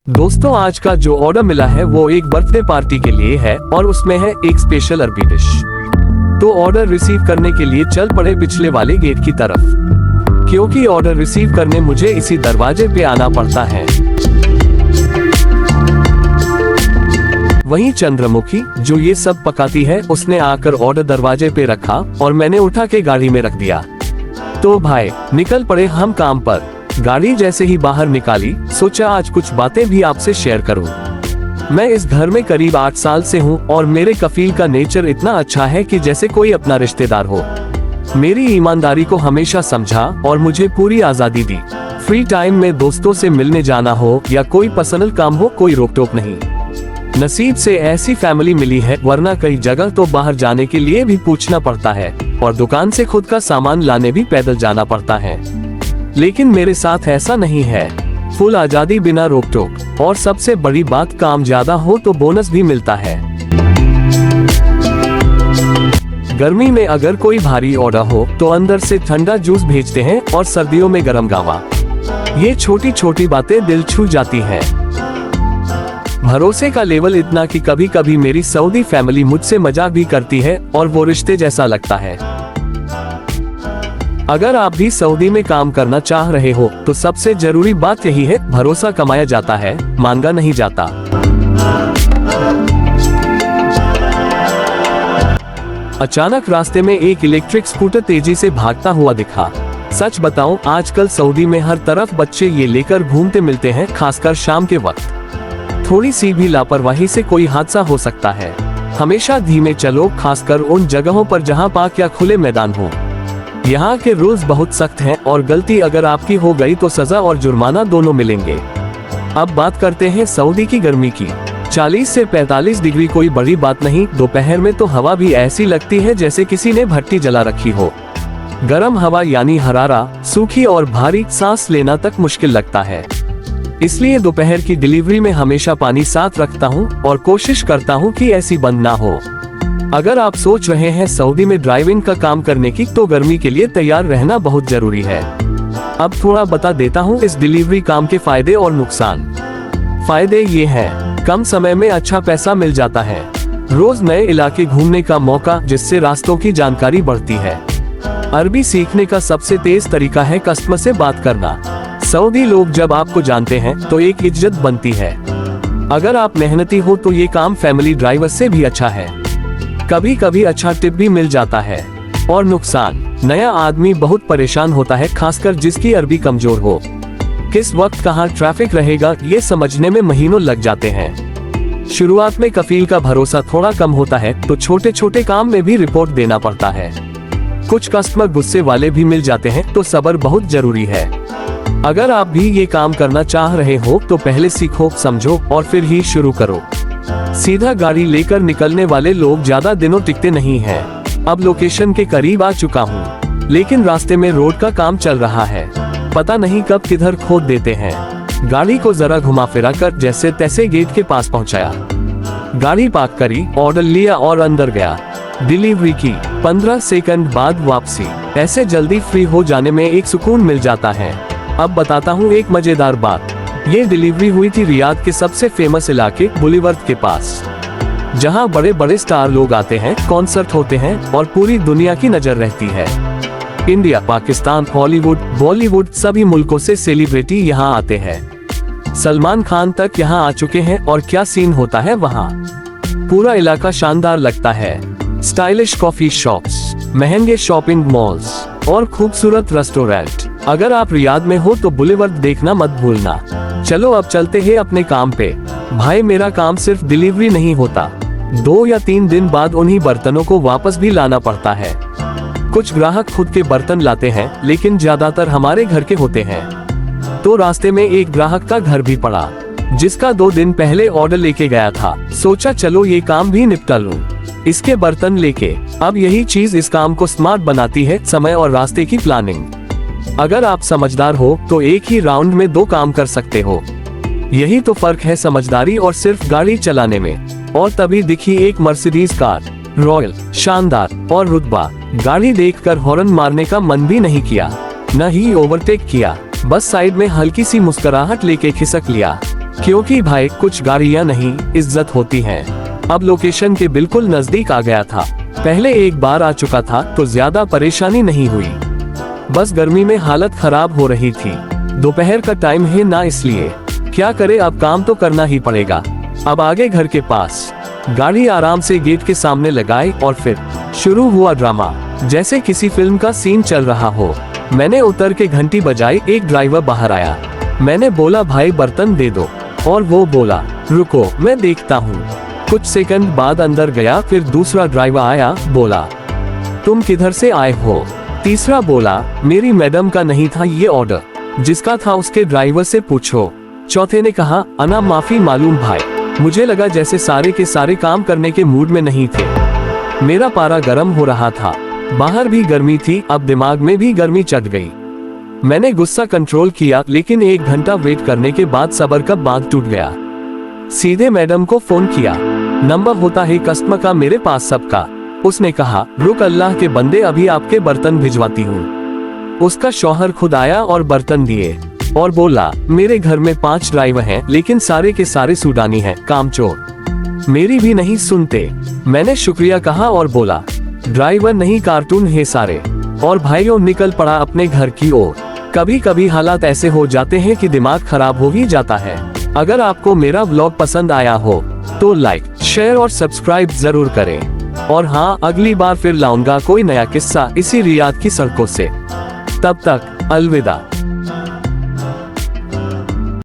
दोस्तों, आज का जो ऑर्डर मिला है वो एक बर्थडे पार्टी के लिए है और उसमें है एक स्पेशल अरबी डिश। तो ऑर्डर रिसीव करने के लिए चल पड़े पिछले वाले गेट की तरफ, क्योंकि ऑर्डर रिसीव करने मुझे इसी दरवाजे पे आना पड़ता है। वहीं चंद्रमुखी जो ये सब पकाती है, उसने आकर ऑर्डर दरवाजे पे रखा और मैंने उठा के गाड़ी में रख दिया। तो भाई निकल पड़े हम काम पर। गाड़ी जैसे ही बाहर निकाली, सोचा आज कुछ बातें भी आपसे शेयर करूं। मैं इस घर में करीब 8 साल से हूं और मेरे कफील का नेचर इतना अच्छा है कि जैसे कोई अपना रिश्तेदार हो। मेरी ईमानदारी को हमेशा समझा और मुझे पूरी आजादी दी। फ्री टाइम में दोस्तों से मिलने जाना हो या कोई पर्सनल काम हो, कोई रोक टोक नहीं। नसीब से ऐसी फैमिली मिली है, वरना कई जगह तो बाहर जाने के लिए भी पूछना पड़ता है और दुकान से खुद का सामान लाने भी पैदल जाना पड़ता है। लेकिन मेरे साथ ऐसा नहीं है, फुल आजादी, बिना रोक टोक, और सबसे बड़ी बात, काम ज्यादा हो तो बोनस भी मिलता है। गर्मी में अगर कोई भारी ऑर्डर हो तो अंदर से ठंडा जूस भेजते हैं और सर्दियों में गरम गावा। ये छोटी छोटी बातें दिल छू जाती हैं। भरोसे का लेवल इतना कि कभी कभी मेरी सऊदी फैमिली मुझसे मजाक भी करती है और वो रिश्ते जैसा लगता है। अगर आप भी सऊदी में काम करना चाह रहे हो तो सबसे जरूरी बात यही है, भरोसा कमाया जाता है, मांगा नहीं जाता। अचानक रास्ते में एक इलेक्ट्रिक स्कूटर तेजी से भागता हुआ दिखा। सच बताऊं, आजकल सऊदी में हर तरफ बच्चे ये लेकर घूमते मिलते हैं, खासकर शाम के वक्त। थोड़ी सी भी लापरवाही से कोई हादसा हो सकता है। हमेशा धीमे चलो, खासकर उन जगहों पर जहां पार्क या खुले मैदान हो। यहाँ के रूल्स बहुत सख्त हैं और गलती अगर आपकी हो गई तो सजा और जुर्माना दोनों मिलेंगे। अब बात करते हैं सऊदी की गर्मी की। 40 से 45 डिग्री कोई बड़ी बात नहीं। दोपहर में तो हवा भी ऐसी लगती है जैसे किसी ने भट्टी जला रखी हो। गर्म हवा यानी हरारा, सूखी और भारी, सांस लेना तक मुश्किल लगता है। इसलिए दोपहर की डिलीवरी में हमेशा पानी साथ रखता हूँ और कोशिश करता हूँ कि ऐसी बंद ना हो। अगर आप सोच रहे हैं सऊदी में ड्राइविंग का काम करने की, तो गर्मी के लिए तैयार रहना बहुत जरूरी है। अब थोड़ा बता देता हूँ इस डिलीवरी काम के फायदे और नुकसान। फायदे ये हैं, कम समय में अच्छा पैसा मिल जाता है, रोज नए इलाके घूमने का मौका जिससे रास्तों की जानकारी बढ़ती है। अरबी सीखने का सबसे तेज तरीका है कस्टमर से बात करना। सऊदी लोग जब आपको जानते हैं तो एक इज्जत बनती है। अगर आप मेहनती हो तो ये काम फैमिली ड्राइवर से भी अच्छा है। कभी कभी अच्छा टिप भी मिल जाता है। और नुकसान, नया आदमी बहुत परेशान होता है, खासकर जिसकी अरबी कमजोर हो। किस वक्त कहाँ ट्रैफिक रहेगा ये समझने में महीनों लग जाते हैं। शुरुआत में कफील का भरोसा थोड़ा कम होता है तो छोटे छोटे काम में भी रिपोर्ट देना पड़ता है। कुछ कस्टमर गुस्से वाले भी मिल जाते हैं, तो सब्र बहुत जरूरी है। अगर आप भी ये काम करना चाह रहे हो तो पहले सीखो, समझो और फिर ही शुरू करो। सीधा गाड़ी लेकर निकलने वाले लोग ज्यादा दिनों टिकते नहीं हैं। अब लोकेशन के करीब आ चुका हूँ, लेकिन रास्ते में रोड का काम चल रहा है। पता नहीं कब किधर खोद देते हैं। गाड़ी को जरा घुमा फिरा कर जैसे तैसे गेट के पास पहुँचाया। गाड़ी पार्क करी, ऑर्डर लिया और अंदर गया। डिलीवरी की 15 सेकंड बाद वापसी। ऐसे जल्दी फ्री हो जाने में एक सुकून मिल जाता है। अब बताता हूँ एक मजेदार बात। ये डिलीवरी हुई थी रियाद के सबसे फेमस इलाके बुलीवर्थ के पास, जहाँ बड़े बड़े स्टार लोग आते हैं, कॉन्सर्ट होते हैं और पूरी दुनिया की नजर रहती है। इंडिया, पाकिस्तान, हॉलीवुड, बॉलीवुड, सभी मुल्कों से सेलिब्रिटी यहाँ आते हैं। सलमान खान तक यहाँ आ चुके हैं और क्या सीन होता है वहाँ। पूरा इलाका शानदार लगता है। स्टाइलिश कॉफी शॉप्स, महंगे शॉपिंग मॉल्स और खूबसूरत रेस्टोरेंट। अगर आप रियाद में हो तो बुलीवर्थ देखना मत भूलना। चलो अब चलते हैं अपने काम पे। भाई मेरा काम सिर्फ डिलीवरी नहीं होता, 2 या 3 दिन बाद उन्हीं बर्तनों को वापस भी लाना पड़ता है। कुछ ग्राहक खुद के बर्तन लाते हैं, लेकिन ज्यादातर हमारे घर के होते हैं। तो रास्ते में एक ग्राहक का घर भी पड़ा, जिसका 2 दिन पहले ऑर्डर लेके गया था। सोचा चलो ये काम भी निपटा लूं, इसके बर्तन लेके। अब यही चीज इस काम को स्मार्ट बनाती है, समय और रास्ते की प्लानिंग। अगर आप समझदार हो तो एक ही राउंड में 2 काम कर सकते हो। यही तो फर्क है समझदारी और सिर्फ गाड़ी चलाने में। और तभी दिखी एक मर्सिडीज कार, रॉयल, शानदार और रुतबा। गाड़ी देखकर हॉर्न मारने का मन भी नहीं किया, न ही ओवरटेक किया। बस साइड में हल्की सी मुस्कुराहट लेके खिसक लिया। क्योंकि भाई कुछ गाड़ियां नहीं इज्जत होती हैं। अब लोकेशन के बिल्कुल नजदीक आ गया था। पहले एक बार आ चुका था तो ज्यादा परेशानी नहीं हुई, बस गर्मी में हालत खराब हो रही थी। दोपहर का टाइम है ना, इसलिए क्या करे, अब काम तो करना ही पड़ेगा। अब आगे घर के पास गाड़ी आराम से गेट के सामने लगाई और फिर शुरू हुआ ड्रामा, जैसे किसी फिल्म का सीन चल रहा हो। मैंने उतर के घंटी बजाई, एक ड्राइवर बाहर आया। मैंने बोला भाई बर्तन दे दो, और वो बोला रुको मैं देखता हूँ। कुछ सेकंड बाद अंदर गया, फिर दूसरा ड्राइवर आया, बोला तुम किधर से आए हो। तीसरा बोला मेरी मैडम का नहीं था ये ऑर्डर, जिसका था उसके ड्राइवर से पूछो। चौथे ने कहा अना माफी मालूम भाई, मुझे लगा जैसे सारे के सारे काम करने के मूड में नहीं थे। मेरा पारा गर्म हो रहा था, बाहर भी गर्मी थी, अब दिमाग में भी गर्मी चढ़ गई। मैंने गुस्सा कंट्रोल किया, लेकिन 1 घंटा वेट करने के बाद सब्र का बांध टूट गया। सीधे मैडम को फोन किया, नंबर होता है कस्टमर का मेरे पास सबका। उसने कहा रुक अल्लाह के बंदे, अभी आपके बर्तन भिजवाती हूँ। उसका शौहर खुद आया और बर्तन दिए और बोला मेरे घर में 5 ड्राइवर हैं, लेकिन सारे के सारे सूडानी हैं, कामचोर, मेरी भी नहीं सुनते। मैंने शुक्रिया कहा और बोला ड्राइवर नहीं कार्टून है सारे, और भाइयों निकल पड़ा अपने घर की ओर। कभी कभी हालात ऐसे हो जाते हैं कि दिमाग खराब हो ही जाता है। अगर आपको मेरा व्लॉग पसंद आया हो तो लाइक, शेयर और सब्सक्राइब जरूर करें। और हाँ, अगली बार फिर लाऊंगा कोई नया किस्सा इसी रियाद की सड़कों से। तब तक अलविदा।